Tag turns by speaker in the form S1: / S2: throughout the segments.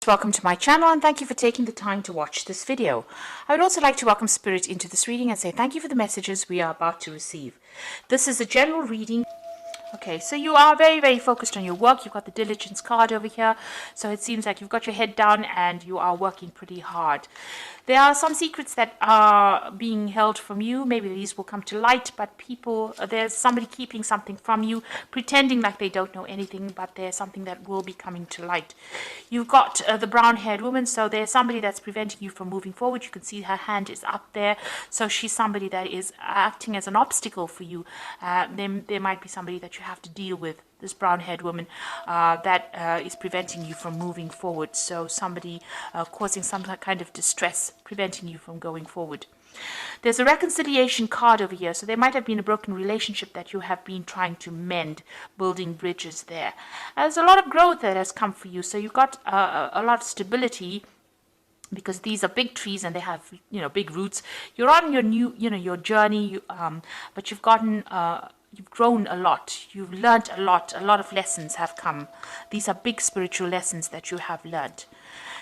S1: Welcome to my channel and thank you for taking the time to watch this video. I would also like to welcome Spirit into this reading and say thank you for the messages we are about to receive. This is a general reading. Okay, so you are very focused on your work. You've got the diligence card over here. So it seems like you've got your head down and you are working pretty hard. There are some secrets that are being held from you. Maybe these will come to light, but there's somebody keeping something from you, pretending like they don't know anything, but there's something that will be coming to light. You've got the brown-haired woman, so there's somebody that's preventing you from moving forward. You can see her hand is up there. So she's somebody that is acting as an obstacle for you. There might be somebody that you have to deal with, this brown-haired woman that is preventing you from moving forward. So somebody causing some kind of distress, preventing you from going forward. There's a reconciliation card over here. So there might have been a broken relationship that you have been trying to mend, building bridges there. There's a lot of growth that has come for you. So you've got a lot of stability, because these are big trees and they have, big roots. You're on your new, your journey, but you've grown a lot. You've learned a lot. A lot of lessons have come. These are big spiritual lessons that you have learned.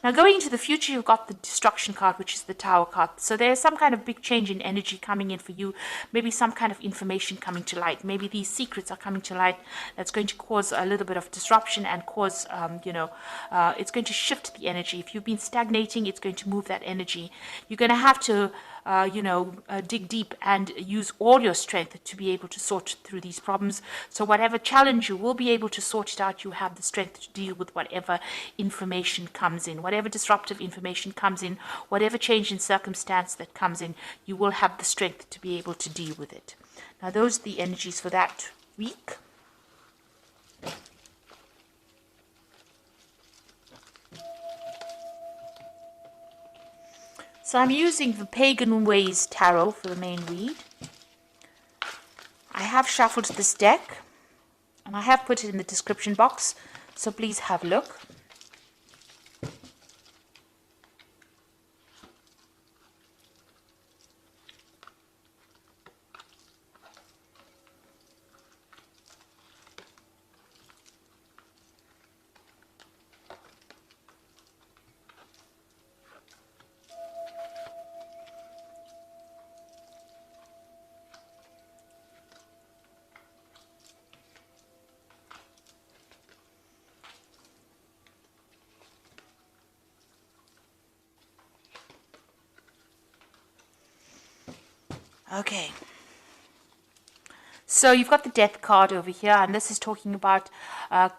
S1: Now, going into the future, you've got the destruction card, which is the Tower card. So there's some kind of big change in energy coming in for you. Maybe some kind of information coming to light. Maybe these secrets are coming to light. That's going to cause a little bit of disruption and cause, it's going to shift the energy. If you've been stagnating, it's going to move that energy. You're going to have to dig deep and use all your strength to be able to sort through these problems. So whatever challenge, you will be able to sort it out. You have the strength to deal with whatever information comes in, whatever disruptive information comes in, whatever change in circumstance that comes in, you will have the strength to be able to deal with it. Now, those are the energies for that week. So I'm using the Pagan Ways Tarot for the main read. I have shuffled this deck and I have put it in the description box, so please have a look. Okay, so you've got the Death card over here, and this is talking about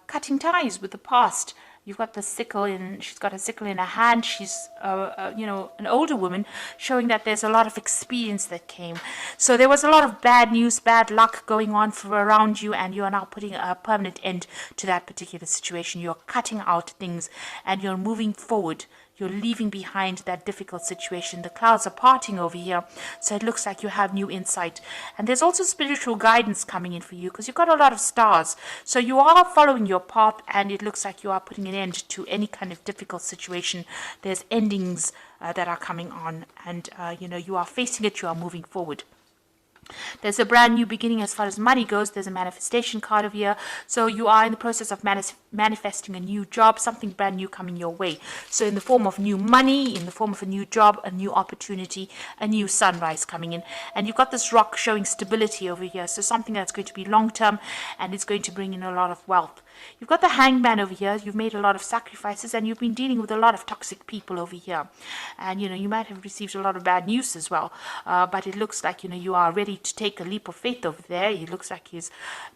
S1: cutting ties with the past. You've got the sickle she's got a sickle in her hand. She's, an older woman, showing that there's a lot of experience that came. So there was a lot of bad news, bad luck going on around you, and you are now putting a permanent end to that particular situation. You're cutting out things and you're moving forward. You're leaving behind that difficult situation. The clouds are parting over here, so it looks like you have new insight. And there's also spiritual guidance coming in for you, because you've got a lot of stars. So you are following your path, and it looks like you are putting an end to any kind of difficult situation. There's endings that are coming on, and you are facing it. You are moving forward. There's a brand new beginning as far as money goes. There's a manifestation card over here. So you are in the process of manifesting a new job, something brand new coming your way. So in the form of new money, in the form of a new job, a new opportunity, a new sunrise coming in. And you've got this rock showing stability over here. So something that's going to be long-term, and it's going to bring in a lot of wealth. You've got the Hangman over here. You've made a lot of sacrifices, and you've been dealing with a lot of toxic people over here. And, you might have received a lot of bad news as well. But it looks like, you are ready to take a leap of faith over there. It looks like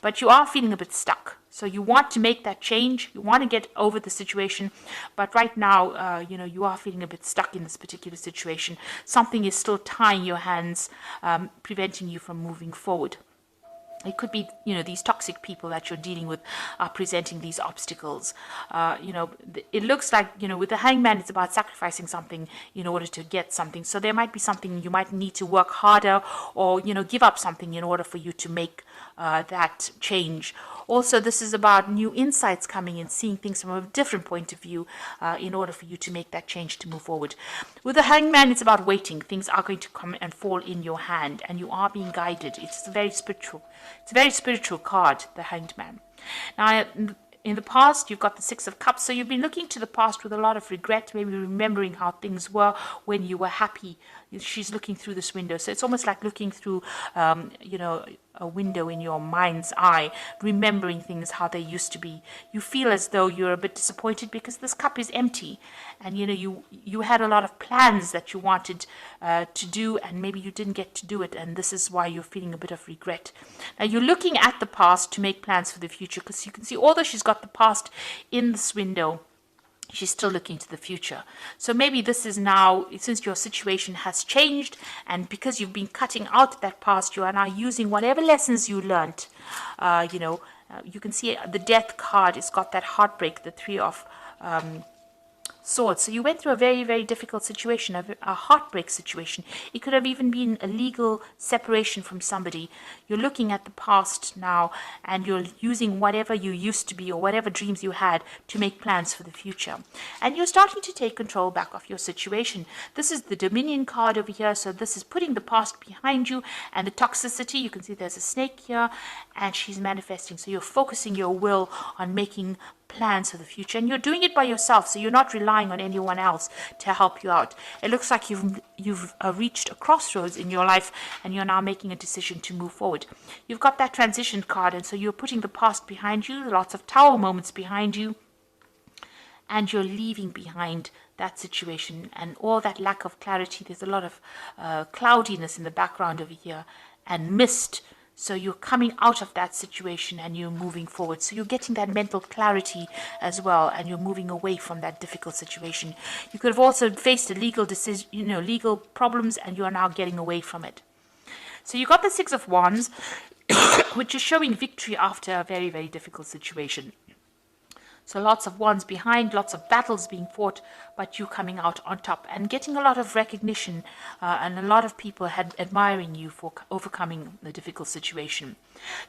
S1: but you are feeling a bit stuck. So you want to make that change. You want to get over the situation. But right now, you are feeling a bit stuck in this particular situation. Something is still tying your hands, preventing you from moving forward. It could be, these toxic people that you're dealing with are presenting these obstacles. It looks like, with the Hangman, it's about sacrificing something in order to get something. So there might be something you might need to work harder, or, give up something in order for you to make that change. Also, this is about new insights coming in, seeing things from a different point of view in order for you to make that change to move forward. With the Hangman, it's about waiting. Things are going to come and fall in your hand, and you are being guided. It's a very spiritual card, the Hanged Man. Now, in the past, you've got the Six of Cups. So you've been looking to the past with a lot of regret, maybe remembering how things were when you were happy. She's looking through this window. So it's almost like looking through, a window in your mind's eye, remembering things how they used to be. You feel as though you're a bit disappointed because this cup is empty, and you had a lot of plans that you wanted to do, and maybe you didn't get to do it, and this is why you're feeling a bit of regret. Now you're looking at the past to make plans for the future, because you can see, although she's got the past in this window, she's still looking to the future. So maybe this is now, since your situation has changed, and because you've been cutting out that past, you are now using whatever lessons you learned. You can see the Death card. It's got that heartbreak, the Three of Swords. So you went through a very, very difficult situation, a heartbreak situation. It could have even been a legal separation from somebody. You're looking at the past now, and you're using whatever you used to be or whatever dreams you had to make plans for the future. And you're starting to take control back of your situation. This is the Dominion card over here. So this is putting the past behind you and the toxicity. You can see there's a snake here, and she's manifesting. So you're focusing your will on making plans for the future, and you're doing it by yourself, so you're not relying on anyone else to help you out. It looks like you've reached a crossroads in your life, and you're now making a decision to move forward. You've got that transition card, and so you're putting the past behind you, lots of Tower moments behind you, and you're leaving behind that situation and all that lack of clarity. There's a lot of cloudiness in the background over here and mist. So you're coming out of that situation and you're moving forward. So you're getting that mental clarity as well, and you're moving away from that difficult situation. You could have also faced a legal decision, legal problems, and you are now getting away from it. So you got the Six of Wands, which is showing victory after a very, very difficult situation. So lots of wands behind, lots of battles being fought, but you coming out on top and getting a lot of recognition, and a lot of people admiring you for overcoming the difficult situation.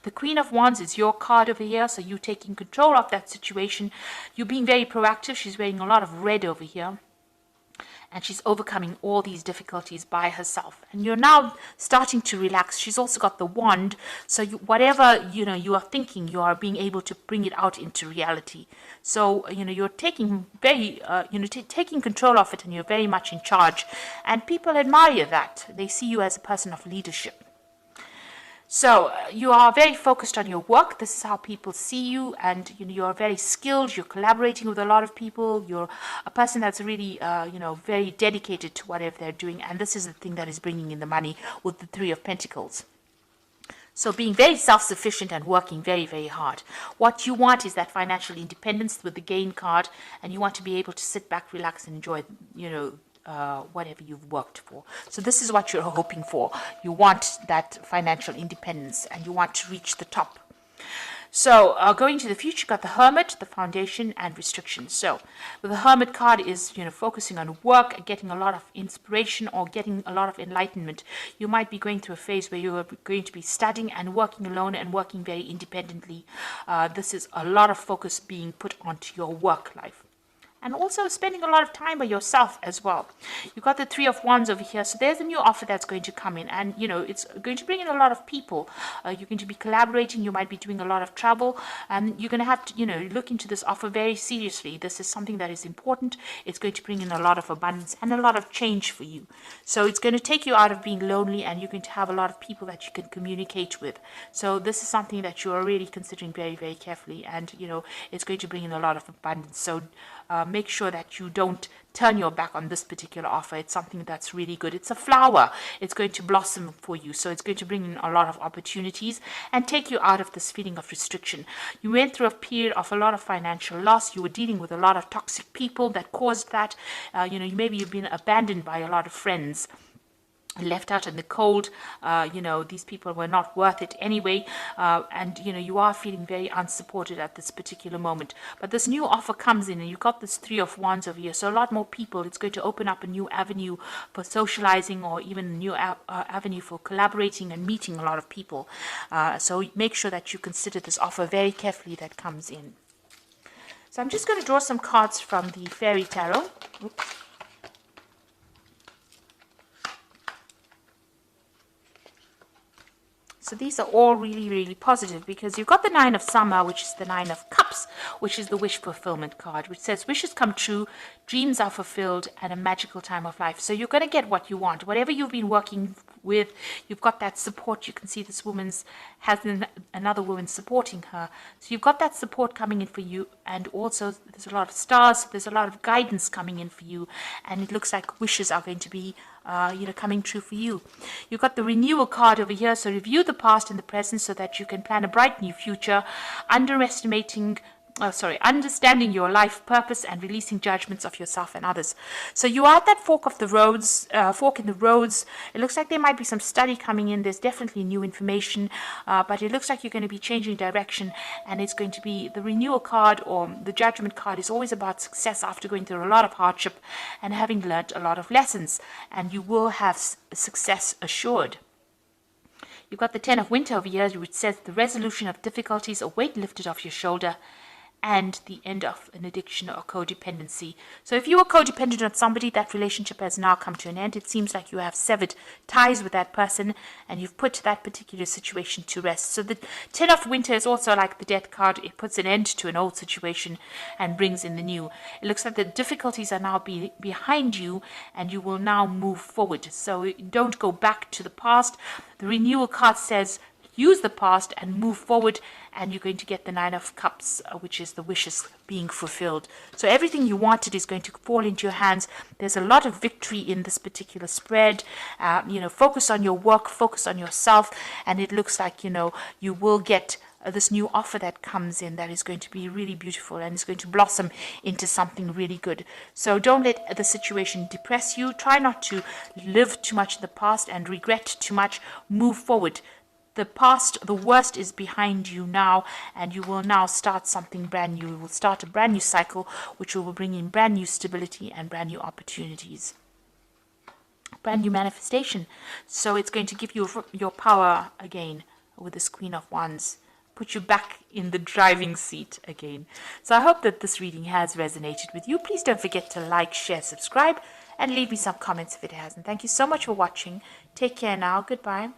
S1: The Queen of Wands is your card over here, so you taking control of that situation. You're being very proactive. She's wearing a lot of red over here, and she's overcoming all these difficulties by herself. And you're now starting to relax. She's also got the wand, so whatever you are thinking, you are being able to bring it out into reality. So you're taking taking control of it, and you're very much in charge. And people admire that. They see you as a person of leadership. So you are very focused on your work. This is how people see you, and you're very skilled. You're collaborating with a lot of people. You're a person that's really very dedicated to whatever they're doing, and this is the thing that is bringing in the money with the Three of Pentacles. So being very self-sufficient and working very, very hard. What you want is that financial independence with the Gain card, and you want to be able to sit back, relax, and enjoy whatever you've worked for. So this is what you're hoping for. You want that financial independence, and you want to reach the top. So going to the future, got the Hermit, the Foundation, and Restrictions. So the Hermit card is focusing on work, getting a lot of inspiration, or getting a lot of enlightenment. You might be going through a phase where you are going to be studying and working alone and working very independently. This is a lot of focus being put onto your work life. And also spending a lot of time by yourself as well. You've got the Three of Wands over here. So there's a new offer that's going to come in. And, it's going to bring in a lot of people. You're going to be collaborating. You might be doing a lot of travel. And you're going to have to, look into this offer very seriously. This is something that is important. It's going to bring in a lot of abundance and a lot of change for you. So it's going to take you out of being lonely, and you're going to have a lot of people that you can communicate with. So this is something that you are really considering very, very carefully. And, it's going to bring in a lot of abundance. So make sure that you don't turn your back on this particular offer. It's something that's really good. It's a flower. It's going to blossom for you. So it's going to bring in a lot of opportunities and take you out of this feeling of restriction. You went through a period of a lot of financial loss. You were dealing with a lot of toxic people that caused that. Maybe you've been abandoned by a lot of friends, left out in the cold. These people were not worth it anyway, and you are feeling very unsupported at this particular moment. But this new offer comes in, and you've got this Three of Wands over here, so a lot more people. It's going to open up a new avenue for socializing, or even a new avenue for collaborating and meeting a lot of people. So make sure that you consider this offer very carefully that comes in. So I'm just going to draw some cards from the Fairy Tarot. Oops. So these are all really, really positive, because you've got the Nine of Summer, which is the Nine of Cups. Cups, which is the wish fulfillment card, which says wishes come true, dreams are fulfilled, and a magical time of life. So you're going to get what you want. Whatever you've been working with, you've got that support. You can see this woman's has another woman supporting her. So you've got that support coming in for you, and also there's a lot of stars, so there's a lot of guidance coming in for you, and it looks like wishes are going to be coming true for you. You've got the renewal card over here, so review the past and the present so that you can plan a bright new future, understanding your life purpose and releasing judgments of yourself and others. So you are at that fork in the roads. It looks like there might be some study coming in. There's definitely new information, but it looks like you're going to be changing direction, and it's going to be the renewal card, or the judgment card is always about success after going through a lot of hardship and having learned a lot of lessons, and you will have success assured. You've got the 10 of Winter over here, which says the resolution of difficulties, a weight lifted off your shoulder, and the end of an addiction or codependency. So if you were codependent on somebody, that relationship has now come to an end. It seems like you have severed ties with that person, and you've put that particular situation to rest. So the 10 of Winter is also like the Death card. It puts an end to an old situation and brings in the new. It looks like the difficulties are now behind you, and you will now move forward. So don't go back to the past. The renewal card says use the past and move forward, and you're going to get the 9 of Cups, which is the wishes being fulfilled. So everything you wanted is going to fall into your hands. There's a lot of victory in this particular spread. Focus on your work, focus on yourself, and it looks like, you will get this new offer that comes in that is going to be really beautiful, and it's going to blossom into something really good. So don't let the situation depress you. Try not to live too much in the past and regret too much. Move forward. The past, the worst is behind you now, and you will now start something brand new. You will start a brand new cycle, which will bring in brand new stability and brand new opportunities. Brand new manifestation. So it's going to give you your power again with this Queen of Wands. Put you back in the driving seat again. So I hope that this reading has resonated with you. Please don't forget to like, share, subscribe, and leave me some comments if it hasn't. Thank you so much for watching. Take care now. Goodbye.